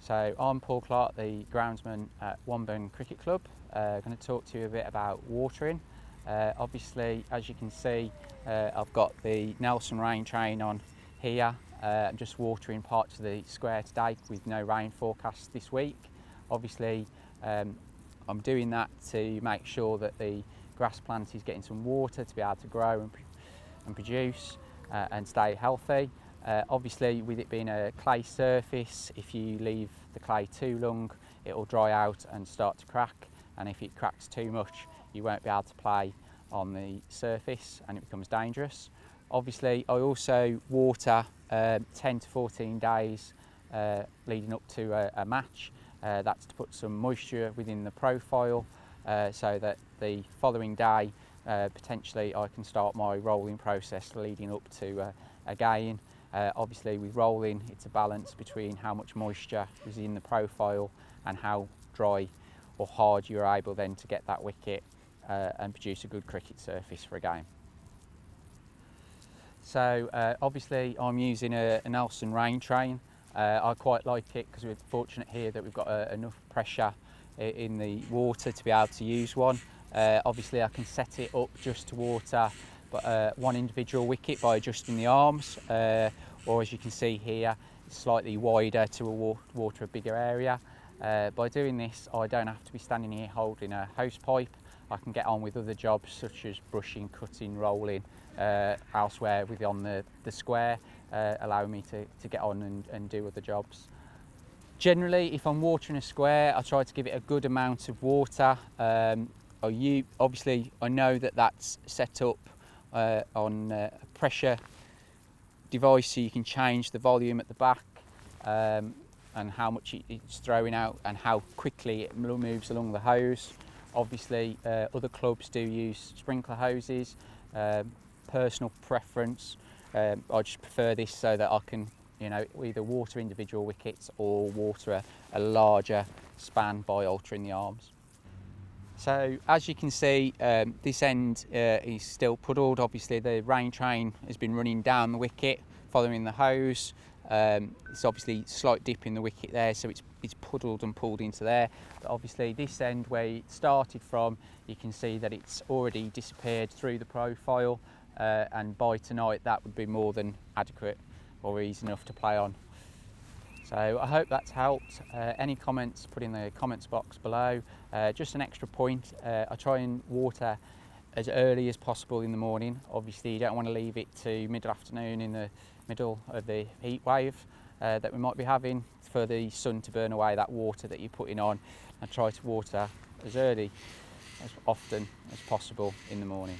So I'm Paul Clarke, the groundsman at Wombourne Cricket Club. I'm going to talk to you a bit about watering. Obviously, as you can see, I've got the Nelson rain train on here. I'm just watering parts of the square today with no rain forecast this week. Obviously, I'm doing that to make sure that the grass plant is getting some water to be able to grow and produce and stay healthy. Obviously, with it being a clay surface, if you leave the clay too long, it will dry out and start to crack, and if it cracks too much, you won't be able to play on the surface and it becomes dangerous. Obviously, I also water 10 to 14 days leading up to a match. That's to put some moisture within the profile so that the following day potentially I can start my rolling process leading up to a game. Obviously, with rolling, it's a balance between how much moisture is in the profile and how dry or hard you're able then to get that wicket and produce a good cricket surface for a game. So obviously I'm using a Nelson rain train. I quite like it because we're fortunate here that we've got enough pressure in the water to be able to use one. Obviously I can set it up just to water one individual wicket by adjusting the arms, or as you can see here, it's slightly wider to water a bigger area. By doing this, I don't have to be standing here holding a hose pipe. I can get on with other jobs such as brushing, cutting, rolling elsewhere within the square, allowing me to get on and do other jobs. Generally, if I'm watering a square, I try to give it a good amount of water. Obviously, I know that that's set up on a pressure device, so you can change the volume at the back and how much it's throwing out and how quickly it moves along the hose. Obviously, other clubs do use sprinkler hoses. Personal preference, I just prefer this so that I can, either water individual wickets or water a larger span by altering the arms. So as you can see, this end is still puddled. Obviously the rain train has been running down the wicket following the hose. It's obviously a slight dip in the wicket there, so it's puddled and pulled into there. But obviously this end where it started from, you can see that it's already disappeared through the profile, and by tonight that would be more than adequate or easy enough to play on. So I hope that's helped. Any comments, put in the comments box below. Just an extra point, I try and water as early as possible in the morning. Obviously you don't want to leave it to mid-afternoon in the middle of the heat wave that we might be having for the sun to burn away that water that you're putting on. I try to water as early, as often as possible in the morning.